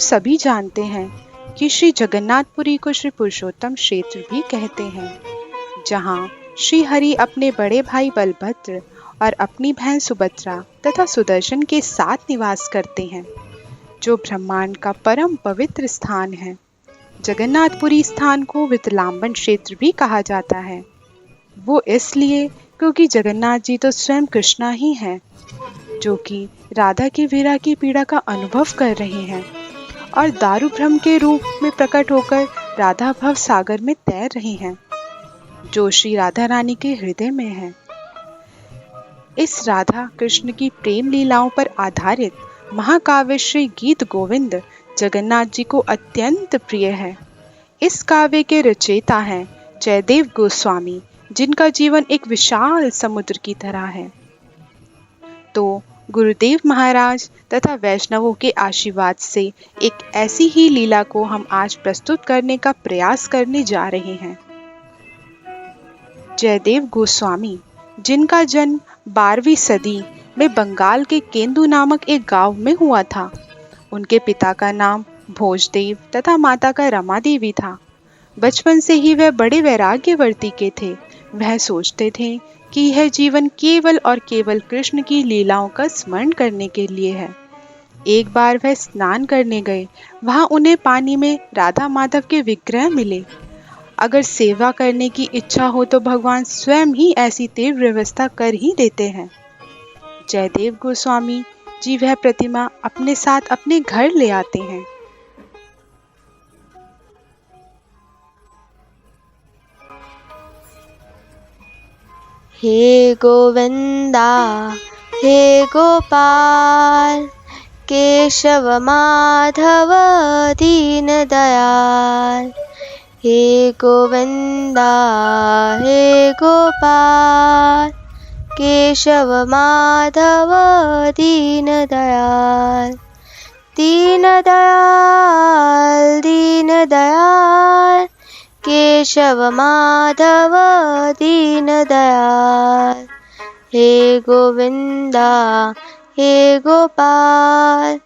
सभी जानते हैं कि श्री जगन्नाथपुरी को श्री पुरुषोत्तम क्षेत्र भी कहते हैं, जहाँ श्री हरि अपने बड़े भाई बलभद्र और अपनी बहन सुभद्रा तथा सुदर्शन के साथ निवास करते हैं, जो ब्रह्मांड का परम पवित्र स्थान है। जगन्नाथपुरी स्थान को वितलाम्बन क्षेत्र भी कहा जाता है। वो इसलिए क्योंकि जगन्नाथ जी तो स्वयं कृष्णा ही हैं, जो कि राधा की विरह की पीड़ा का अनुभव कर रहे हैं और दारू भ्रम के रूप में प्रकट होकर राधा भव सागर में तैर रहे हैं, जो श्री राधा रानी के हृदय में है। इस राधा कृष्ण की प्रेम लीलाओं पर आधारित महाकाव्य श्री गीत गोविंद जगन्नाथ जी को अत्यंत प्रिय है। इस काव्य के रचयिता हैं जयदेव गोस्वामी, जिनका जीवन एक विशाल समुद्र की तरह है। तो गुरुदेव महाराज तथा वैष्णवों के आशीर्वाद से एक ऐसी ही लीला को हम आज प्रस्तुत करने का प्रयास करने जा रहे हैं। जयदेव गोस्वामी, जिनका जन्म 12वीं सदी में बंगाल के केंदु नामक एक गांव में हुआ था। उनके पिता का नाम भोजदेव तथा माता का रमा देवी था। बचपन से ही वह बड़े वैराग्यवर्ती के थे। वह सोचते थे कि यह जीवन केवल और केवल कृष्ण की लीलाओं का स्मरण करने के लिए है। एक बार वह स्नान करने गए। वहां उन्हें पानी में राधा माधव के विग्रह मिले। अगर सेवा करने की इच्छा हो तो भगवान स्वयं ही ऐसी तीव्र व्यवस्था कर ही देते हैं। जयदेव गोस्वामी जी वह प्रतिमा अपने साथ अपने घर ले आते हैं। हे गोविंदा हे गोपाल, केशव माधव दीन दयाल। हे गोविंदा हे गोपाल, केशव माधव दीन दयाल। दीन दयाल दीन दयाल, केशव माधव दीन दयाल। हे गोविंदा हे गोपाल,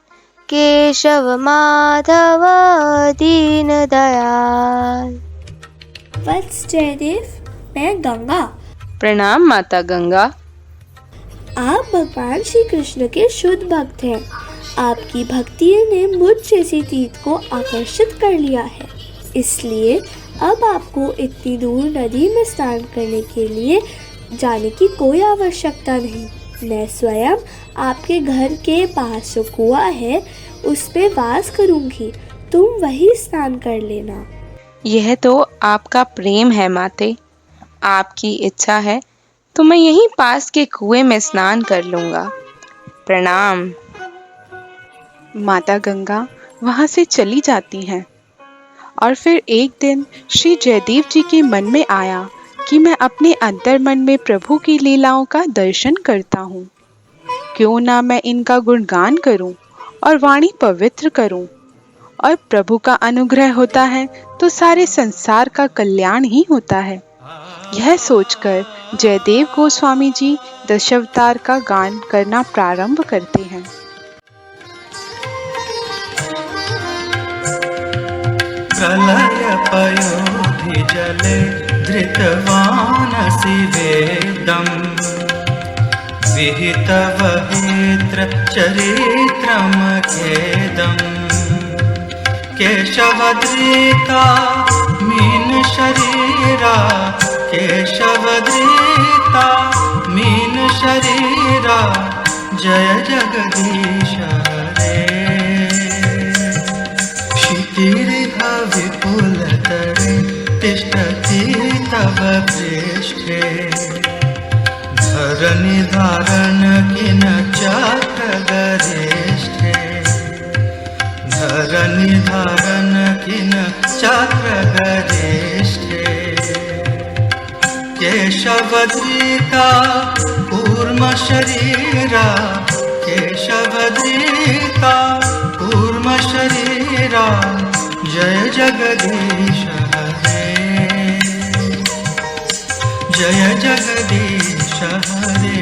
केशव माधव दीन दयाल। वत्स जयदेव, मैं गंगा। प्रणाम माता गंगा। आप भगवान श्री कृष्ण के शुद्ध भक्त हैं। आपकी भक्ति ने मुझ जैसी तीर्थ को आकर्षित कर लिया है, इसलिए अब आपको इतनी दूर नदी में स्नान करने के लिए जाने की कोई आवश्यकता नहीं। मैं स्वयं आपके घर के पास जो कुआं है उस पे वास करूंगी, तुम वही स्नान कर लेना। यह तो आपका प्रेम है माते। आपकी इच्छा है तो मैं यहीं पास के कुएं में स्नान कर लूंगा। प्रणाम। माता गंगा वहां से चली जाती हैं और फिर एक दिन श्री जयदेव जी के मन में आया कि मैं अपने अंतर मन में प्रभु की लीलाओं का दर्शन करता हूँ। क्यों ना मैं इनका गुणगान करूं और वाणी पवित्र करूं, और प्रभु का अनुग्रह होता है तो सारे संसार का कल्याण ही होता है। यह सोचकर जयदेव गोस्वामी जी दशावतार का गान करना प्रारंभ करते हैं। प्रलय पयोधि जले धृतवानसि वेदम्, विहितवहेत्र चरित्रम् खेदम्। केशवधृता मीन शरीरा, केशवधृता मीन शरीरा। जय जगदीश हरे। क्षितिरिह विपुलतरे तिष्ठति तव पृष्ठे। धरनि धारण किन चक्र गरिष्ठे। धरनि धारण किन चक्र गरिष्ठे। केशवधृता कूर्म शरीरा, केशवधृता कूर्म शरीरा। जय जगदीश हरे। जय जगदीश हरे।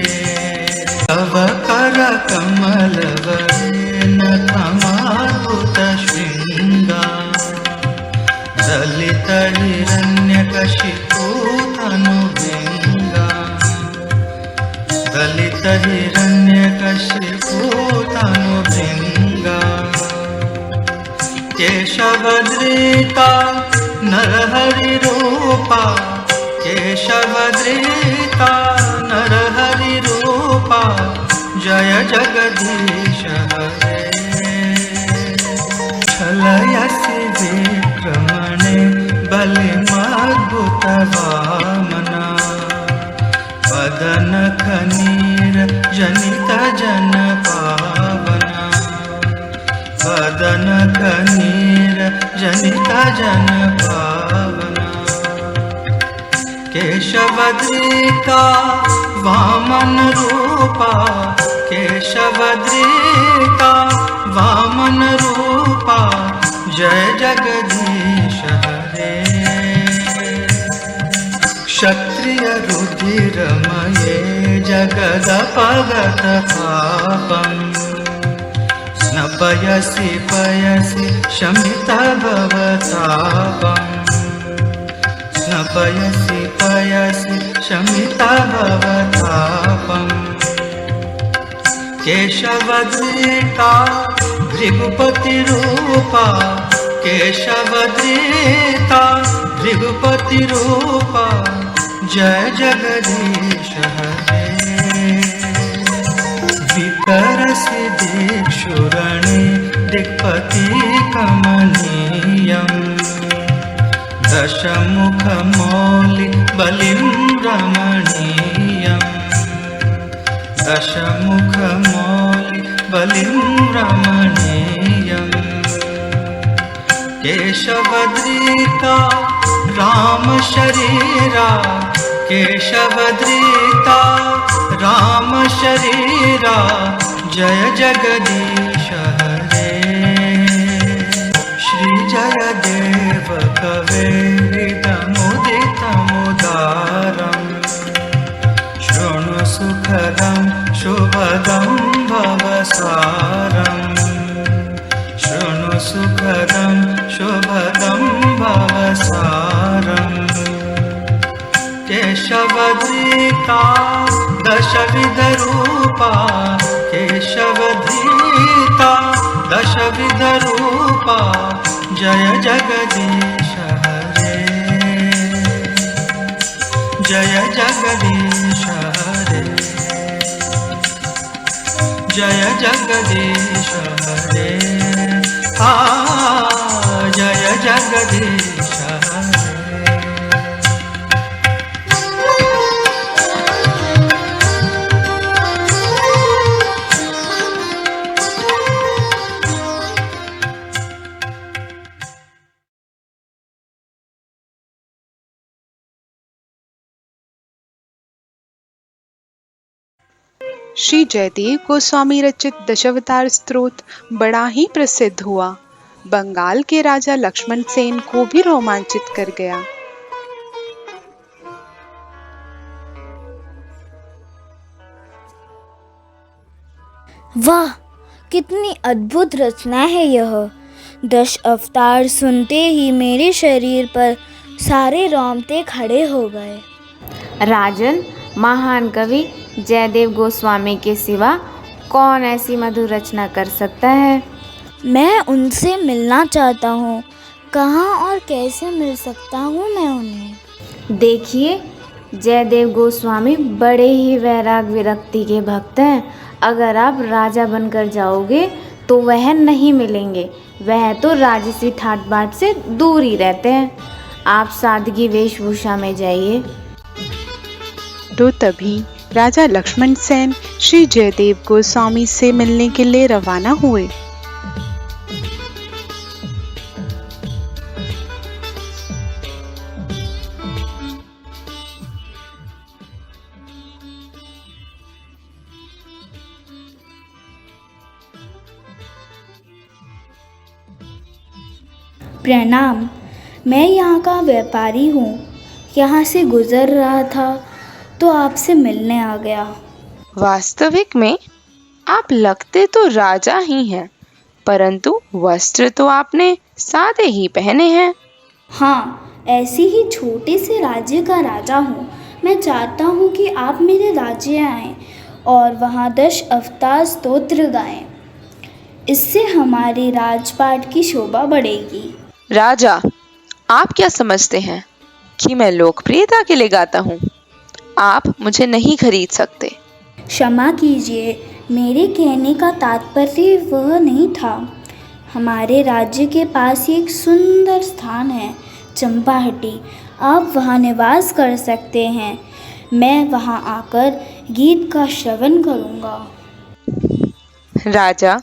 तव कर कमल वरेन तमाकुत श्री दलित हिरण्यकशिपु तनुभृङ्गा दलित हिरण्यकशिपु तनुभृङ्गा केशवधृता नरहरिरूपा केशवधृता नरहरिरूपा जय जगदीश हरे छलयसि विक्रमणे बलिमद्भुतवामना वदनखनीर जनित जन पावना वदनखनीर जनित जन पावना केशवधृता वामन रूपा केशवधृता वामन रूपा जय जगदीश हरे क्षत्रिय रुधिरमये जगदपगत पापम् स्नपयसि पयसि शमित भवतापम् स्नपयसि पयसि शमित भवतापम् केशवधृता भृगुपतिरूपा केशवधृता भृगुपतिरूपा जय जगदीश हरे विकरसि दिक्षुरणे दिक्पति कमनीयम् दशमुखमौलि बलिं रमणीयम् दशमुखमौलि बलिं रमणीयम् केशवधृता रामशरीरा केशवधृता रामशरीरा जय जगदीश हरे श्री जयदेव कवेरिदमुदितमुदारम् शृणु सुखदं शुभदं भवसारम् शृणु सुखदं शुभदं भवसारम् केशवधृता दशविधरूपा केशवधृता दशविधरूपा जय जगदीश हरे जय जगदीश हरे जय जगदीश हरे जय जगदीश हरे श्री जयदेव गोस्वामी रचित दशावतार स्तोत्र बड़ा ही प्रसिद्ध हुआ। बंगाल के राजा लक्ष्मण सेन को भी रोमांचित कर गया। वाह, कितनी अद्भुत रचना है यह। 10 अवतार सुनते ही मेरे शरीर पर सारे रोंगटे खड़े हो गए। राजन, महान कवि जयदेव गोस्वामी के सिवा कौन ऐसी मधुर रचना कर सकता है? मैं उनसे मिलना चाहता हूँ। कहाँ और कैसे मिल सकता हूँ मैं उन्हें? देखिए, जयदेव गोस्वामी बड़े ही वैराग विरक्ति के भक्त हैं। अगर आप राजा बनकर जाओगे तो वह नहीं मिलेंगे। वह तो राजसी ठाट बाट से दूर ही रहते हैं। आप सादगी वेशभूषा में जाइए। तो तभी राजा लक्ष्मण सेन श्री जयदेव गोस्वामी से मिलने के लिए रवाना हुए। प्रणाम, मैं यहाँ का व्यापारी हूँ। यहाँ से गुजर रहा था तो आपसे मिलने आ गया। वास्तविक में आप लगते तो राजा ही हैं, परंतु वस्त्र तो आपने सादे ही पहने हैं। हाँ, ऐसे ही छोटे से राज्य का राजा हूँ। मैं चाहता हूँ कि आप मेरे राज्य आएं और वहाँ 10 अवतार स्तोत्र गाएं। इससे हमारे राजपाट की शोभा बढ़ेगी। राजा, आप क्या समझते हैं कि मैं लोकप्रियता के लिए गाता हूँ? आप मुझे नहीं खरीद सकते। क्षमा कीजिए, मेरे कहने का तात्पर्य वह नहीं था। हमारे राज्य के पास एक सुंदर स्थान है, चंपाहटी। आप वहाँ निवास कर सकते हैं। मैं वहाँ आकर गीत का श्रवण करूँगा। राजा,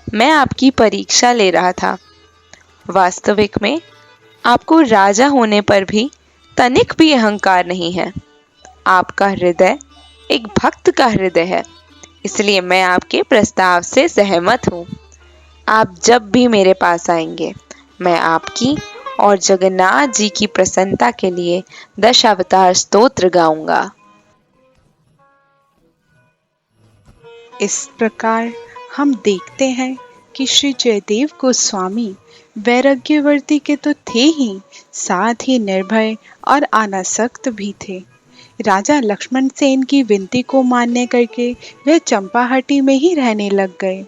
मैं आपकी परीक्षा ले रहा था। वास्तविक में आपको राजा होने पर भी तनिक भी अहंकार नहीं है। आपका हृदय एक भक्त का हृदय है, इसलिए मैं आपके प्रस्ताव से सहमत हूँ। आप जब भी मेरे पास आएंगे, मैं आपकी और जगन्नाथ जी की प्रसन्नता के लिए 10 अवतार स्तोत्र गाऊंगा। इस प्रकार हम देखते हैं कि श्री जयदेव गोस्वामी वैराग्यवर्ती के तो थे ही, साथ ही निर्भय और अनासक्त भी थे। राजा लक्ष्मण सेन की विनती को मान्य करके वह चंपाहटी में ही रहने लग गए।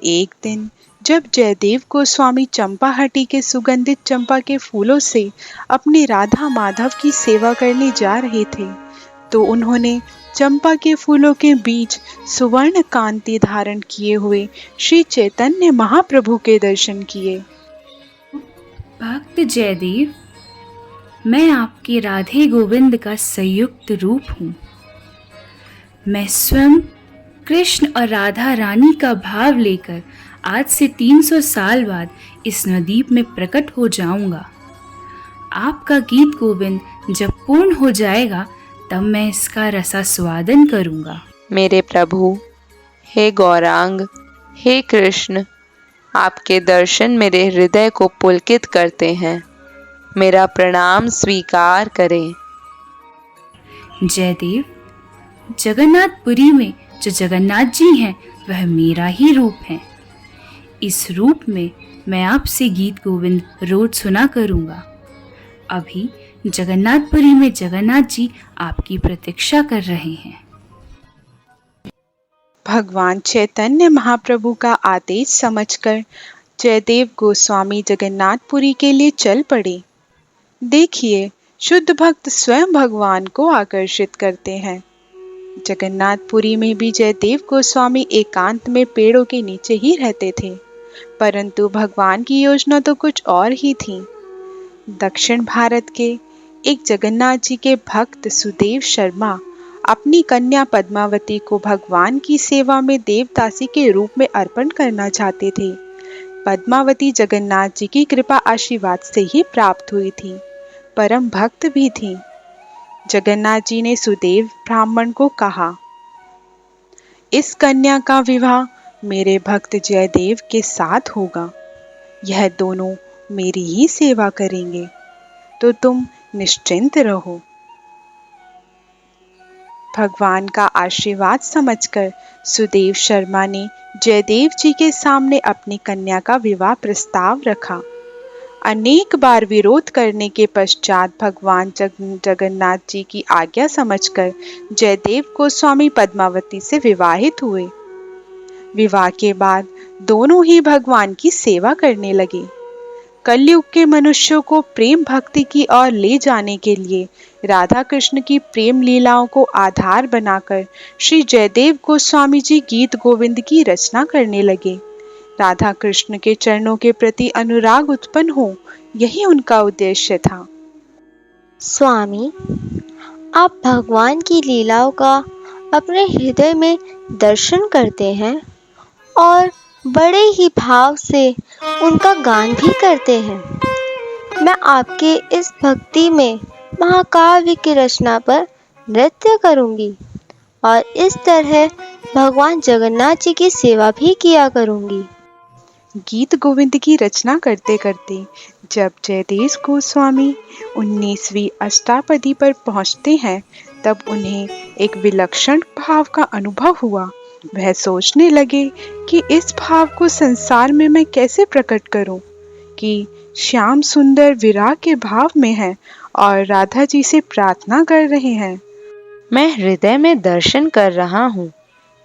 एक दिन जब जयदेव गोस्वामी चंपाहटी के सुगंधित चंपा के फूलों से अपनी राधा माधव की सेवा करने जा रहे थे, तो उन्होंने चंपा के फूलों के बीच सुवर्ण कांति धारण किए हुए श्री चैतन्य महाप्रभु के दर्शन किए। भक्त जयदेव, मैं आपके राधे गोविंद का संयुक्त रूप हूँ। मैं स्वयं कृष्ण और राधा रानी का भाव लेकर आज से 300 साल बाद इस नदीप में प्रकट हो जाऊंगा। आपका गीत गोविंद जब पूर्ण हो जाएगा, तब मैं इसका रसास्वादन करूंगा। मेरे प्रभु, हे गौरांग, हे कृष्ण, आपके दर्शन मेरे हृदय को पुलकित करते हैं। मेरा प्रणाम स्वीकार करें। जयदेव, जगन्नाथपुरी में जो जगन्नाथ जी हैं, वह मेरा ही रूप है। इस रूप में मैं आपसे गीत गोविंद रोज सुना करूंगा। अभी जगन्नाथपुरी में जगन्नाथ जी आपकी प्रतीक्षा कर रहे हैं। भगवान चैतन्य महाप्रभु का आदेश समझकर जयदेव गोस्वामी जगन्नाथपुरी के लिए चल पड़े। देखिए, शुद्ध भक्त स्वयं भगवान को आकर्षित करते हैं। जगन्नाथपुरी में भी जयदेव गोस्वामी एकांत में पेड़ों के नीचे ही रहते थे, परंतु भगवान की योजना तो कुछ और ही थी। दक्षिण भारत के एक जगन्नाथ जी के भक्त सुदेव शर्मा अपनी कन्या पद्मावती को भगवान की सेवा में देवदासी के रूप में अर्पण करना चाहते थे। पद्मावती जगन्नाथ जी की कृपा आशीर्वाद से ही प्राप्त हुई थी, परम भक्त भी थी। जगन्नाथ जी ने सुदेव ब्राह्मण को कहा, इस कन्या का विवाह मेरे भक्त जयदेव के साथ होगा। यह दोनों मेरी ही सेवा करेंगे, तो तुम निश्चिंत रहो। भगवान का आशीर्वाद समझकर सुदेव शर्मा ने जयदेव जी के सामने अपनी कन्या का विवाह प्रस्ताव रखा। अनेक बार विरोध करने के पश्चात भगवान जगन्नाथ जी की आज्ञा समझकर जयदेव गोस्वामी पद्मावती से विवाहित हुए। विवाह के बाद दोनों ही भगवान की सेवा करने लगे। कलयुग के मनुष्यों को प्रेम भक्ति की ओर ले जाने के लिए राधा कृष्ण की प्रेम लीलाओं को आधार बनाकर श्री जयदेव गोस्वामी जी गीत गोविंद की रचना करने लगे। राधा कृष्ण के चरणों के प्रति अनुराग उत्पन्न हो, यही उनका उद्देश्य था। स्वामी, आप भगवान की लीलाओं का अपने हृदय में दर्शन करते हैं और बड़े ही भाव से उनका गान भी करते हैं। मैं आपके इस भक्ति में महाकाव्य की रचना पर नृत्य करूंगी और इस तरह भगवान जगन्नाथ जी की सेवा भी किया करूंगी। गीत गोविंद की रचना करते करते जब जयदेव गोस्वामी 19वीं अष्टापदी पर पहुंचते हैं, तब उन्हें एक विलक्षण भाव का अनुभव हुआ। वह सोचने लगे कि इस भाव को संसार में मैं कैसे प्रकट करूं कि श्याम सुंदर विराग के भाव में हैं और राधा जी से प्रार्थना कर रहे हैं। मैं हृदय में दर्शन कर रहा हूँ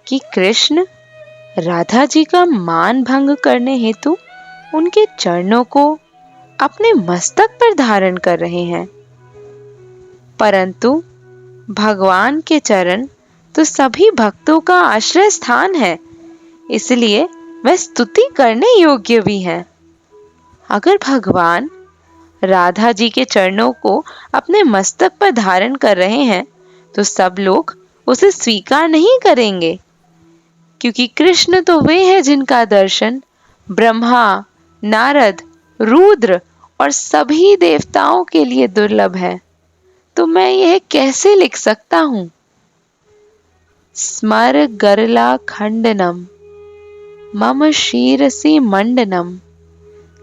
कि कृष्ण राधा जी का मान भंग करने हेतु उनके चरणों को अपने मस्तक पर धारण कर रहे हैं, परंतु भगवान के चरण तो सभी भक्तों का आश्रय स्थान है, इसलिए वह स्तुति करने योग्य भी है। अगर भगवान राधा जी के चरणों को अपने मस्तक पर धारण कर रहे हैं तो सब लोग उसे स्वीकार नहीं करेंगे, क्योंकि कृष्ण तो वे हैं जिनका दर्शन ब्रह्मा, नारद, रुद्र और सभी देवताओं के लिए दुर्लभ है। तो मैं यह कैसे लिख सकता हूँ? स्मर गरला खंडनम मम शीरसि मंडनम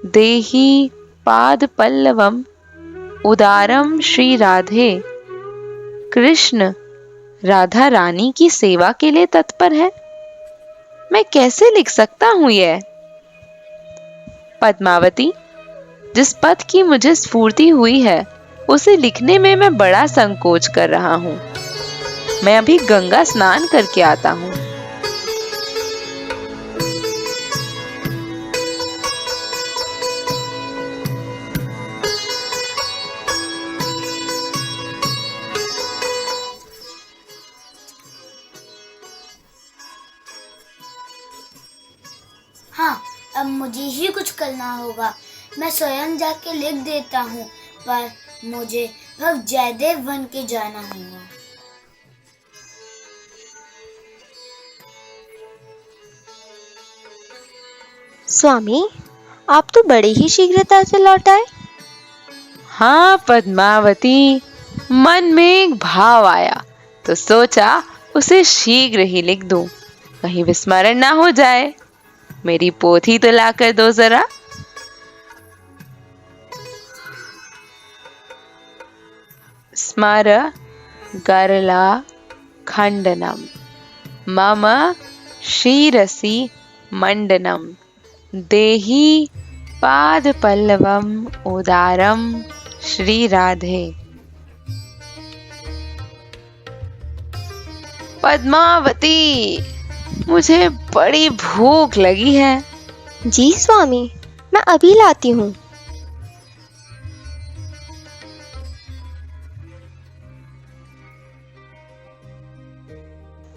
देहि पाद पल्लवम उदारम श्री राधे। कृष्ण राधा रानी की सेवा के लिए तत्पर है। मैं कैसे लिख सकता हूँ यह? पद्मावती, जिस पद की मुझे स्फूर्ति हुई है उसे लिखने में मैं बड़ा संकोच कर रहा हूँ। मैं अभी गंगा स्नान करके आता हूँ। हाँ, अब मुझे ही कुछ करना होगा। मैं स्वयं जाके लिख देता हूँ, पर मुझे अब जयदेव बन के जाना होगा। स्वामी, आप तो बड़े ही शीघ्रता से लौट आए। हाँ पद्मावती, मन में एक भाव आया तो सोचा उसे शीघ्र ही लिख दूं, कहीं विस्मरण ना हो जाए। मेरी पोथी तो लाकर दो जरा। स्मर गरला खंडनम मम शीरसि मंडनम देहि पाद पल्लवम उदारम श्री राधे। पद्मावती, मुझे बड़ी भूख लगी है। जी स्वामी, मैं अभी लाती हूँ।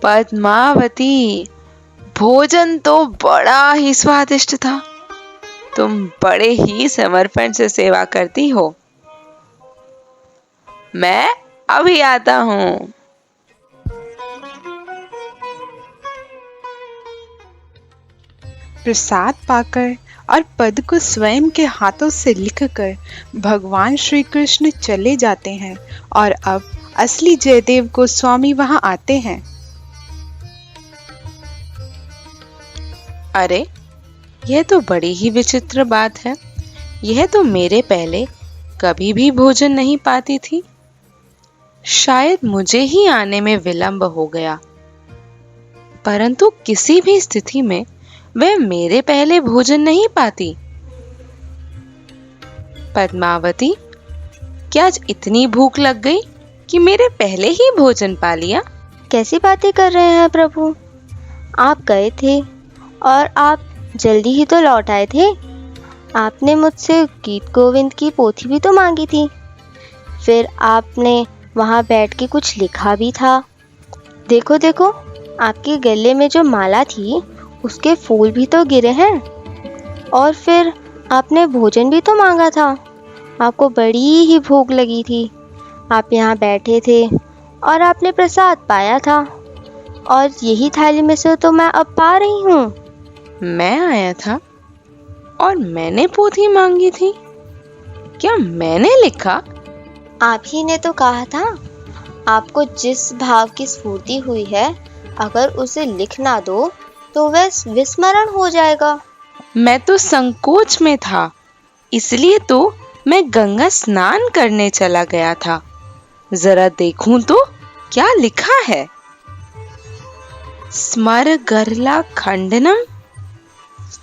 पद्मावती, भोजन तो बड़ा ही स्वादिष्ट था। तुम बड़े ही समर्पण से सेवा करती हो। मैं अभी आता हूँ। प्रसाद पाकर और पद को स्वयं के हाथों से लिखकर भगवान श्री कृष्ण चले जाते हैं और अब असली जयदेव गोस्वामी वहां आते हैं। अरे, यह तो बड़ी ही विचित्र बात है। यह तो मेरे पहले कभी भी भोजन नहीं पाती थी। शायद मुझे ही आने में विलंब हो गया, परंतु किसी भी स्थिति में वह मेरे पहले भोजन नहीं पाती। पद्मावती, क्या आज इतनी भूख लग गई कि मेरे पहले ही भोजन पा लिया? कैसी बातें कर रहे हैं प्रभु? आप गए थे और आप जल्दी ही तो लौट आए थे। आपने मुझसे गीत गोविंद की पोथी भी तो मांगी थी। फिर आपने वहाँ बैठ के कुछ लिखा भी था। देखो देखो, आपके गले में जो माला थी उसके फूल भी तो गिरे हैं। और फिर आपने भोजन भी तो मांगा था। आपको बड़ी ही भूख लगी थी। आप यहाँ बैठे थे और आपने प्रसाद पाया था, और यही थाली में से तो मैं अब पा रही हूँ। मैं आया था और मैंने पोथी मांगी थी? क्या मैंने लिखा? आप ही ने तो कहा था, आपको जिस भाव की स्फूर्ति हुई है, अगर उसे लिख ना दो तो वह विस्मरण हो जाएगा। मैं तो संकोच में था, इसलिए तो मैं गंगा स्नान करने चला गया था। जरा देखूं तो क्या लिखा है। स्मर गरला खंडनम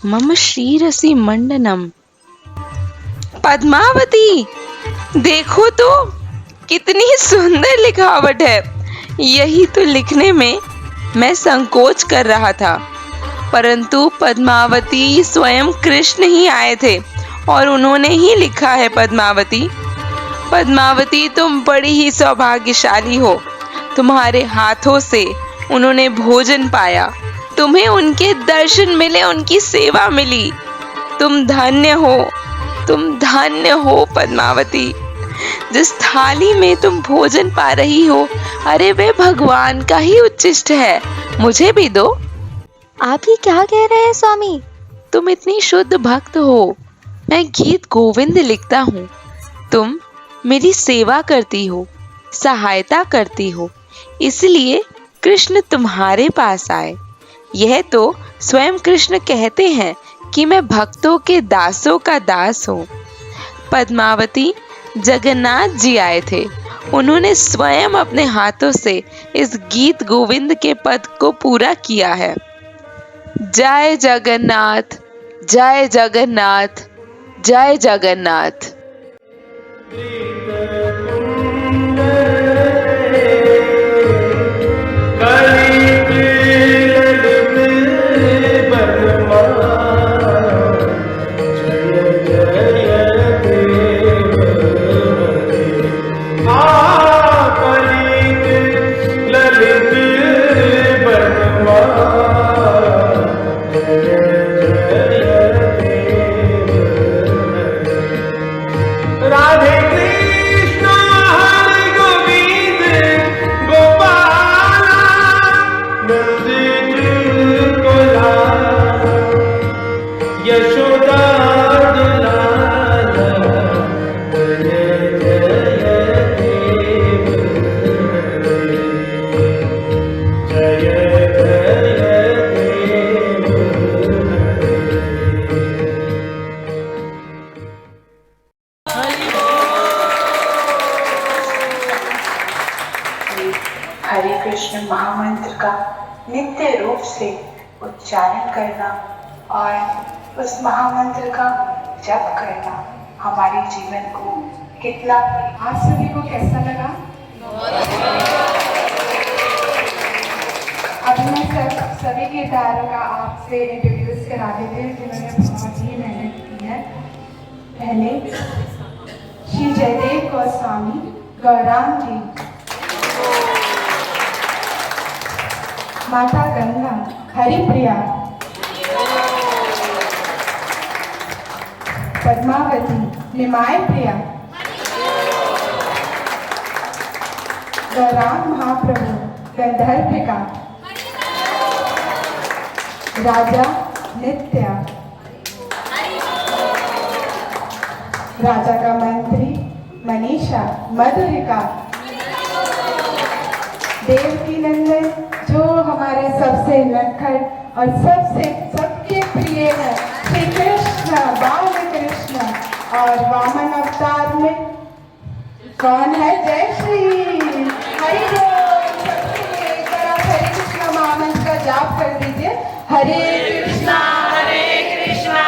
मम शीरसि मंडनम पद्मावती, देखो तो कितनी सुंदर लिखावट है। यही तो लिखने में मैं संकोच कर रहा था, परंतु पद्मावती स्वयं कृष्ण ही आए थे और उन्होंने ही लिखा है। पद्मावती, पद्मावती, तुम बड़ी ही सौभाग्यशाली हो। तुम्हारे हाथों से उन्होंने भोजन पाया, तुम्हें उनके दर्शन मिले, उनकी सेवा मिली। तुम धन्य हो, तुम धन्य हो पद्मावती। जिस थाली में तुम भोजन पा रही हो, अरे वे भगवान का ही उच्छिष्ट है, मुझे भी दो। आप ये क्या कह रहे हैं स्वामी? तुम इतनी शुद्ध भक्त हो, मैं गीत गोविंद लिखता हूँ, तुम मेरी सेवा करती हो, सहायता करती हो, इसलिए कृष्ण तुम्हारे पास आए। यह तो स्वयं कृष्ण कहते हैं कि मैं भक्तों के दासों का दास हूँ। पद्मावती, जगन्नाथ जी आए थे, उन्होंने स्वयं अपने हाथों से इस गीत गोविंद के पद को पूरा किया है। जय जगन्नाथ, जय जगन्नाथ, जय जगन्नाथ। हरे कृष्ण महामंत्र का नित्य रूप से उच्चारण करना और उस महामंत्र का जप करना हमारे जीवन को कितना। आज सभी को कैसा लगा? अब मैं सभी गीतकारों का आपसे इंट्रोड्यूस करा देते हैं जिन्होंने बहुत ही मेहनत की है। पहले श्री जयदेव गोस्वामी गौरांग जी, माता गंगा हरिप्रिया, पद्मावती निमाय प्रिया, गौरांग महाप्रभु गंधर्विका, राजा नित्या, राजा का मंत्री मनीषा मधुरिका, देवकी नंदन जो हमारे सबसे नटखट और सबके प्रिय है, श्री कृष्ण बाल कृष्ण। और वामन अवतार में कौन है? जय श्री हरि बोल। सबसे एक बार आप हरे कृष्ण महामंत्र का जाप कर दीजिए। हरे कृष्णा कृष्णा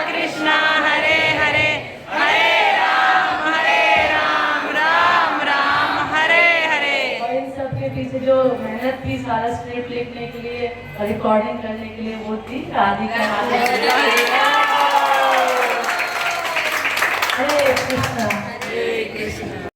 कृष्णा हरे हरे, हरे राम राम राम हरे हरे। और इन सब के पीछे जो मेहनत की सारा स्क्रिप्ट लिखने के लिए, रिकॉर्डिंग करने के लिए, वो थी राधिका। हरे कृष्णा।